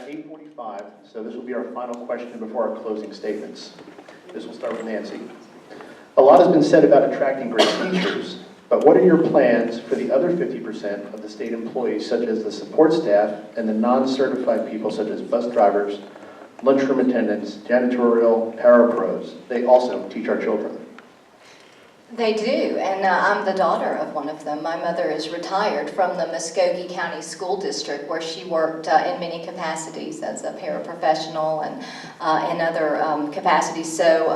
at 8:45, so this will be our final question before our closing statements. This will start with Nancy. A lot has been said about attracting great teachers, but what are your plans for the other 50% of the state employees, such as the support staff and the non-certified people, such as bus drivers, lunchroom attendants, janitorial, parapros? They also teach our children. They do, and I'm the daughter of one of them. My mother is retired from the Muskogee County School District, where she worked in many capacities as a paraprofessional and in other capacities. So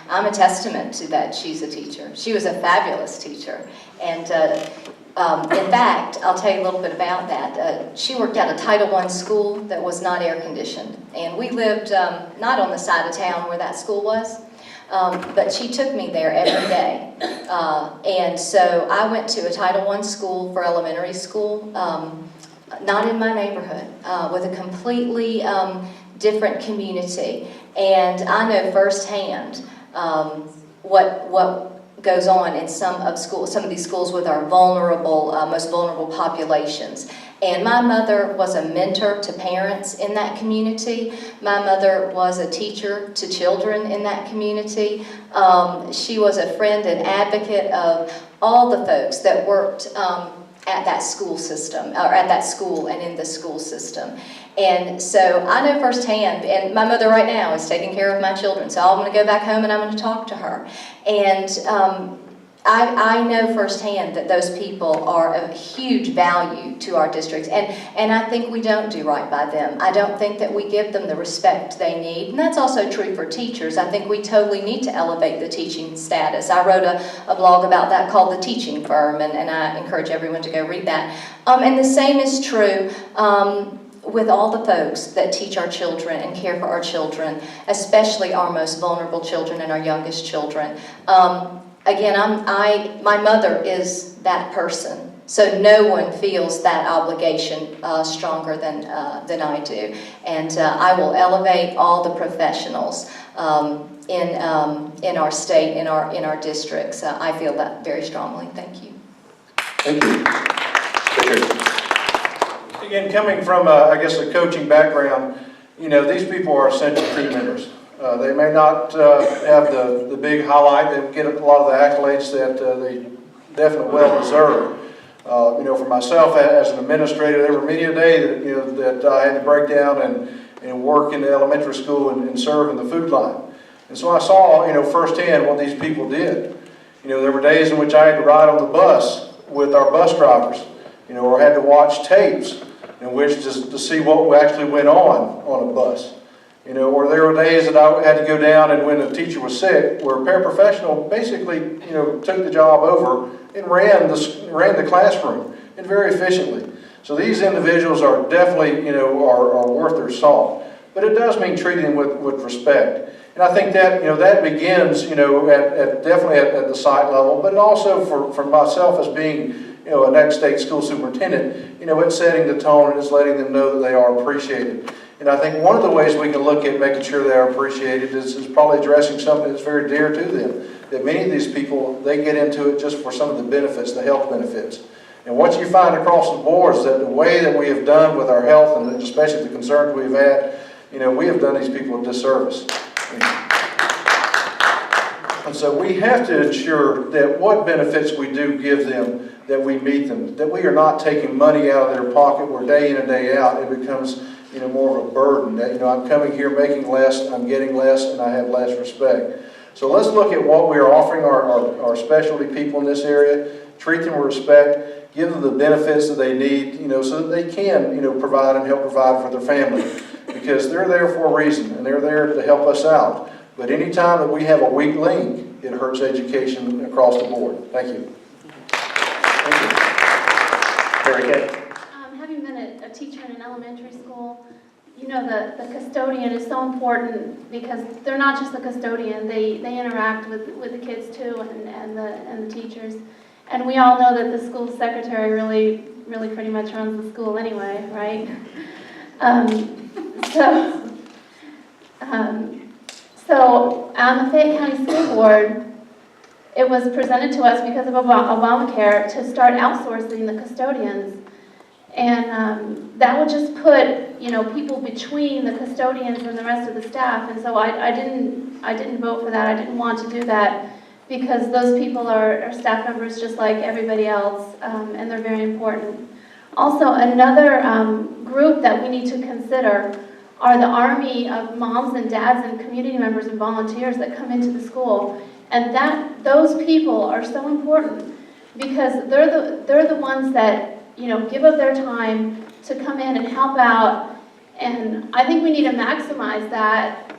I'm a testament to that. She's a teacher. She was a fabulous teacher. And in fact, I'll tell you a little bit about that. She worked at a Title I school that was not air conditioned. And we lived not on the side of town where that school was. But she took me there every day. And so I went to a Title I school for elementary school, not in my neighborhood, with a completely different community. And I know firsthand what goes on in some of these schools with our vulnerable, most vulnerable populations. And my mother was a mentor to parents in that community. My mother was a teacher to children in that community. She was a friend and advocate of all the folks that worked at that school system, or at that school and in the school system. And so I know firsthand, and my mother right now is taking care of my children, so I'm going to go back home and I'm going to talk to her. And I know firsthand that those people are of huge value to our districts, and I think we don't do right by them. I don't think that we give them the respect they need, and that's also true for teachers. I think we totally need to elevate the teaching status. I wrote a blog about that called The Teaching Firm, and I encourage everyone to go read that. And the same is true with all the folks that teach our children and care for our children, especially our most vulnerable children and our youngest children. Again, my mother is that person, so no one feels that obligation stronger than I do. And I will elevate all the professionals in our state, in our districts. I feel that very strongly. Thank you. Thank you. Richard. Again, coming from, I guess, a coaching background, you know, these people are essential team members. They may not have the big highlight, they get a lot of the accolades that they definitely well deserve. You know, for myself as an administrator, there were many a day that, you know, that I had to break down and work in the elementary school and serve in the food line. And so I saw, you know, firsthand what these people did. You know, there were days in which I had to ride on the bus with our bus drivers, you know, or had to watch tapes in which to see what actually went on a bus. You know, or there were days that I had to go down, and when a teacher was sick, where a paraprofessional basically, you know, took the job over and ran the classroom, and very efficiently. So these individuals are definitely, you know, are worth their salt. But it does mean treating them with respect. And I think that, you know, that begins, you know, definitely at the site level, but also for myself as being, you know, a next state school superintendent, you know, it's setting the tone and it's letting them know that they are appreciated. And I think one of the ways we can look at making sure they are appreciated is probably addressing something that's very dear to them. That many of these people, they get into it just for some of the benefits, the health benefits. And what you find across the board is that the way that we have done with our health, and especially the concerns we've had, you know, we have done these people a disservice. And so we have to ensure that what benefits we do give them, that we meet them, that we are not taking money out of their pocket where day in and day out it becomes, you know, more of a burden. That, you know, I'm coming here making less, I'm getting less, and I have less respect. So let's look at what we are offering our specialty people in this area, treat them with respect, give them the benefits that they need, you know, so that they can, you know, provide and help provide for their family. Because they're there for a reason, and they're there to help us out. But any time that we have a weak link, it hurts education across the board. Thank you. Thank you. Very good. Having been a teacher in an elementary school, you know, the custodian is so important because they're not just the custodian. They interact with the kids too, and the teachers. And we all know that the school secretary really pretty much runs the school anyway, right? So on the Fayette County School Board, it was presented to us because of Obamacare to start outsourcing the custodians. And that would just put, people between the custodians and the rest of the staff. And so I didn't vote for that. I didn't want to do that because those people are staff members just like everybody else, and they're very important. Also, another group that we need to consider are the army of moms and dads and community members and volunteers that come into the school. And those people are so important because they're the ones that give up their time to come in and help out. And I think we need to maximize that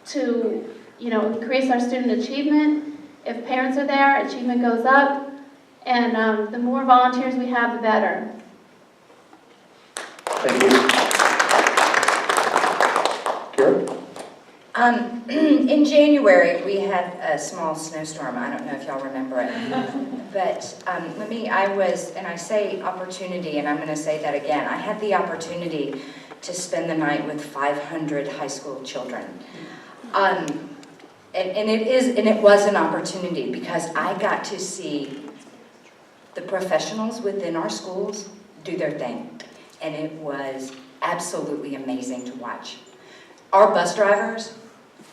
to increase our student achievement. If parents are there, achievement goes up. And the more volunteers we have, the better. Thank you. Kira? In January, we had a small snowstorm. I don't know if y'all remember it. But I say opportunity, and I'm going to say that again. I had the opportunity to spend the night with 500 high school children. And it was an opportunity because I got to see the professionals within our schools do their thing. And it was absolutely amazing to watch. Our bus drivers,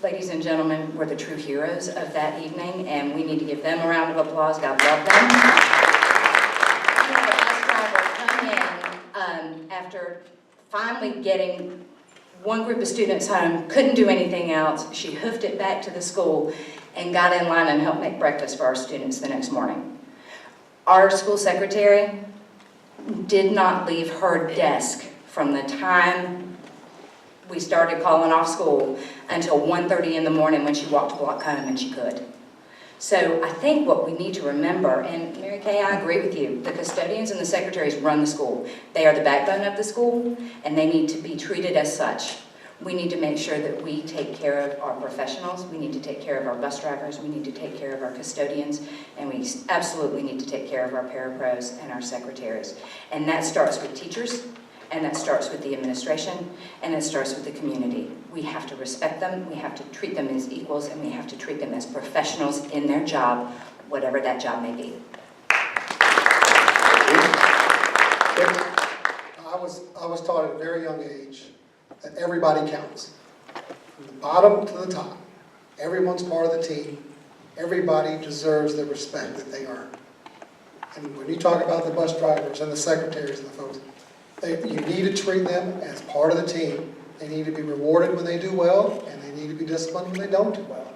ladies and gentlemen, were the true heroes of that evening, and we need to give them a round of applause. God love them. We had a bus driver come in after finally getting one group of students home, couldn't do anything else. She hoofed it back to the school and got in line and helped make breakfast for our students the next morning. Our school secretary did not leave her desk from the time we started calling off school until 1:30 in the morning when she walked to walk home, and she could. So I think what we need to remember, and Mary Kay, I agree with you, the custodians and the secretaries run the school. They are the backbone of the school, and they need to be treated as such. We need to make sure that we take care of our professionals, we need to take care of our bus drivers, we need to take care of our custodians, and we absolutely need to take care of our parapros and our secretaries. And that starts with teachers, and that starts with the administration, and it starts with the community. We have to respect them, we have to treat them as equals, and we have to treat them as professionals in their job, whatever that job may be. I was taught at a very young age that everybody counts. From the bottom to the top. Everyone's part of the team. Everybody deserves the respect that they earn. And when you talk about the bus drivers and the secretaries and the folks, you need to treat them as part of the team. They need to be rewarded when they do well, and they need to be disciplined when they don't do well.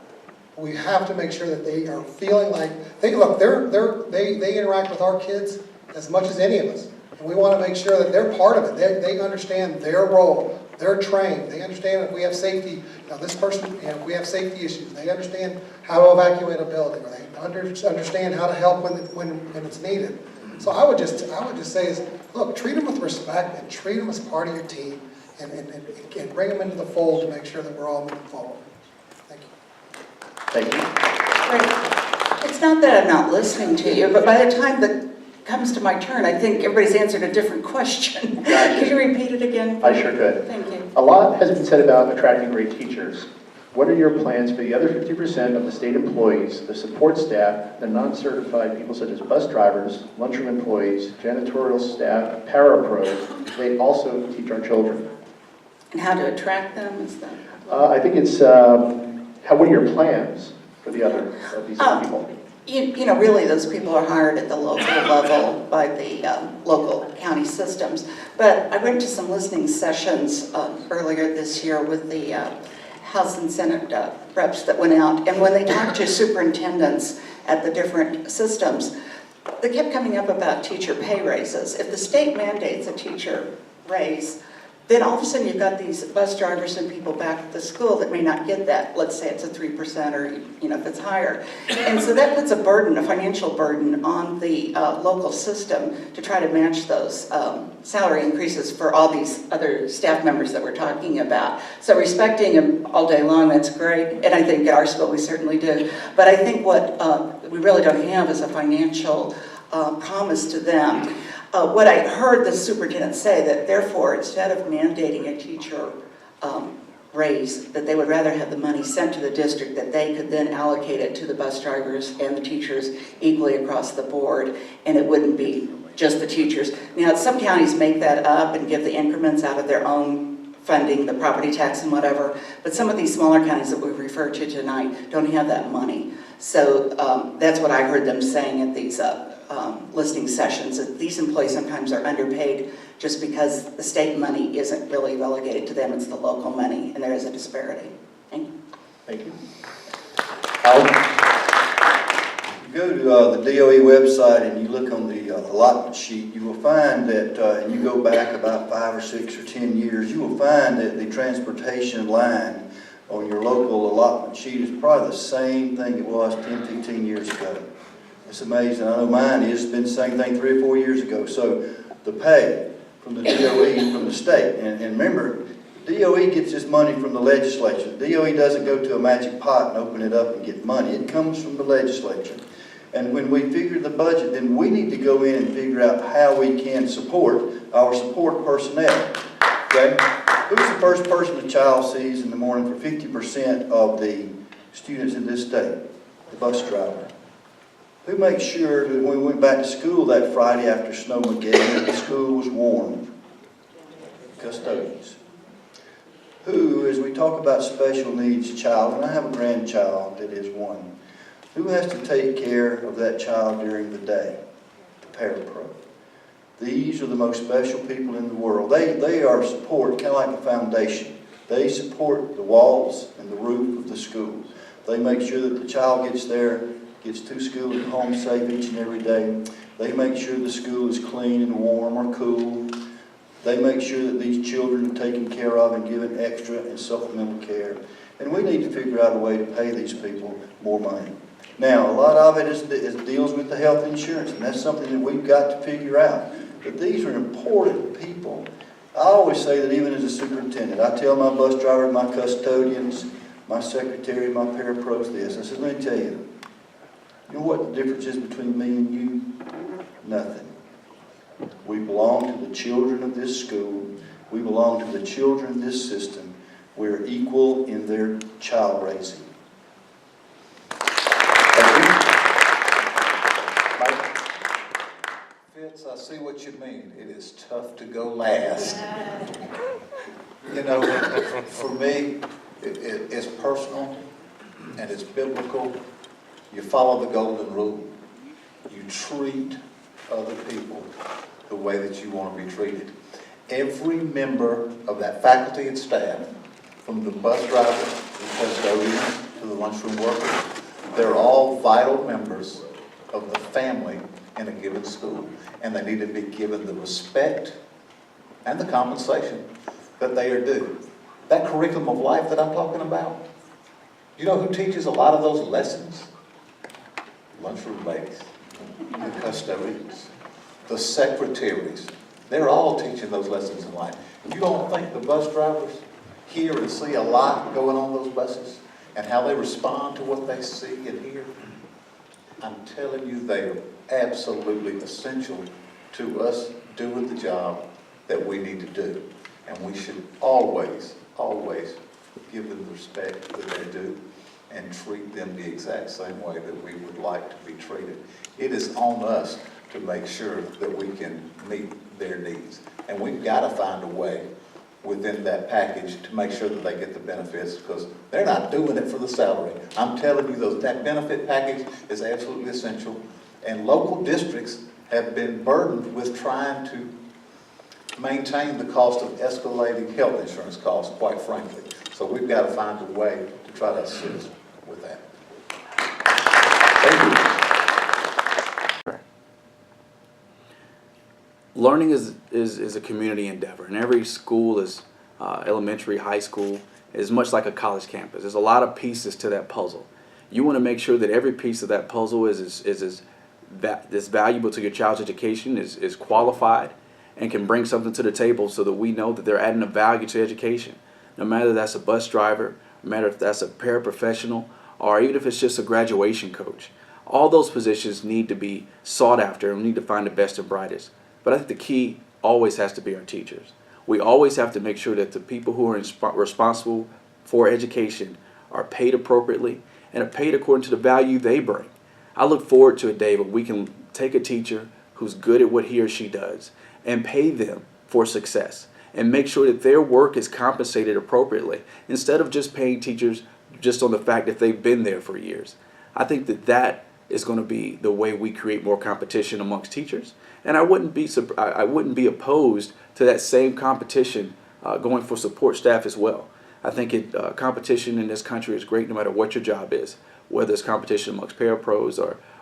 We have to make sure that they are feeling like, they interact with our kids as much as any of us. And we want to make sure that they're part of it. They understand their role. They're trained. They understand if we have safety, if we have safety issues, they understand how to evacuate a building, or they understand how to help when it's needed. So I would just say is, look, treat them with respect and treat them as part of your team, and bring them into the fold to make sure that we're all moving forward. Thank you. Thank you. Right. It's not that I'm not listening to you, but by the time that comes to my turn, I think everybody's answered a different question. Gotcha. Could you repeat it again? I sure could. Thank you. A lot has been said about attracting great teachers. What are your plans for the other 50% of the state employees, the support staff, the non-certified people such as bus drivers, lunchroom employees, janitorial staff, parapros? They also teach our children. And how to attract them and stuff? I think it's, what are your plans for the other of these people? Really those people are hired at the local level by the local county systems. But I went to some listening sessions earlier this year with the House and Senate reps that went out. And when they talked to superintendents at the different systems, they kept coming up about teacher pay raises. If the state mandates a teacher raise, then all of a sudden you've got these bus drivers and people back at the school that may not get that. Let's say it's a 3% or if it's higher. And so that puts a burden, a financial burden on the local system to try to match those salary increases for all these other staff members that we're talking about. So respecting them all day long, that's great. And I think at our school we certainly do. But I think what we really don't have is a financial promise to them. What I heard the superintendent say, that therefore, instead of mandating a teacher raise, that they would rather have the money sent to the district, that they could then allocate it to the bus drivers and the teachers equally across the board, and it wouldn't be just the teachers. Now, some counties make that up and give the increments out of their own funding, the property tax and whatever, but some of these smaller counties that we referred to tonight don't have that money. So that's what I heard them saying at these listening sessions, that these employees sometimes are underpaid just because the state money isn't really relegated to them, it's the local money, and there is a disparity. Thank you. Thank you. You go to the DOE website and you look on the allotment sheet, you will find that, and you go back about 5 or 6 or 10 years, you will find that the transportation line on your local allotment sheet is probably the same thing it was 10, 15 years ago. It's amazing. I know mine is. It's been the same thing 3 or 4 years ago. So the pay from the DOE, from the state, and remember, DOE gets its money from the legislature. DOE doesn't go to a magic pot and open it up and get money. It comes from the legislature. And when we figure the budget, then we need to go in and figure out how we can support our support personnel. Okay? Who's the first person a child sees in the morning for 50% of the students in this state? The bus driver. Who makes sure that when we went back to school that Friday after Snowmageddon, the school was warm? Custodians. Who, as we talk about special needs child, and I have a grandchild that is one, who has to take care of that child during the day? The parapro. These are the most special people in the world. They are support, kind of like a foundation. They support the walls and the roof of the school. They make sure that the child gets to school and home safe each and every day. They make sure the school is clean and warm or cool. They make sure that these children are taken care of and given extra and supplemental care. And we need to figure out a way to pay these people more money. Now, a lot of it deals with the health insurance, and that's something that we've got to figure out. But these are important people. I always say that even as a superintendent, I tell my bus driver, my custodians, my secretary, my parapros this. I said, let me tell you, you know what the difference is between me and you? Nothing. We belong to the children of this school. We belong to the children of this system. We're equal in their child raising. Fitz, I see what you mean. It is tough to go last. You know, for me, it's personal and it's biblical. You follow the golden rule. You treat other people the way that you want to be treated. Every member of that faculty and staff, from the bus driver, the custodian, to the lunchroom workers, they're all vital members of the family in a given school. And they need to be given the respect and the compensation that they are due. That curriculum of life that I'm talking about, you know who teaches a lot of those lessons? Lunchroom ladies, the custodians, the secretaries. They're all teaching those lessons in life. You don't think the bus drivers hear and see a lot going on those buses and how they respond to what they see and hear? I'm telling you, they are absolutely essential to us doing the job that we need to do. And we should always, always give them the respect that they do and treat them the exact same way that we would like to be treated. It is on us to make sure that we can meet their needs. And we've got to find a way within that package to make sure that they get the benefits, because they're not doing it for the salary. I'm telling you, that benefit package is absolutely essential. And local districts have been burdened with trying to maintain the cost of escalating health insurance costs, quite frankly. So we've got to find a way to try to assist with that. Thank you. Learning is a community endeavor, and every school is elementary, high school, is much like a college campus. There's a lot of pieces to that puzzle. You want to make sure that every piece of that puzzle is valuable to your child's education, is qualified, and can bring something to the table so that we know that they're adding a value to education. No matter if that's a bus driver, no matter if that's a paraprofessional, or even if it's just a graduation coach. All those positions need to be sought after, and we need to find the best and brightest. But I think the key always has to be our teachers. We always have to make sure that the people who are responsible for education are paid appropriately and are paid according to the value they bring. I look forward to a day when we can take a teacher, who's good at what he or she does and pay them for success and make sure that their work is compensated appropriately instead of just paying teachers just on the fact that they've been there for years. I think that that is going to be the way we create more competition amongst teachers. And I wouldn't be opposed to that same competition going for support staff as well. I think competition in this country is great no matter what your job is, whether it's competition amongst parapros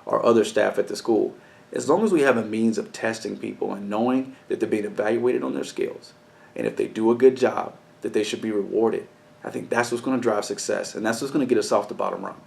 or other staff at the school. As long as we have a means of testing people and knowing that they're being evaluated on their skills, and if they do a good job, that they should be rewarded, I think that's what's going to drive success, and that's what's going to get us off the bottom rung.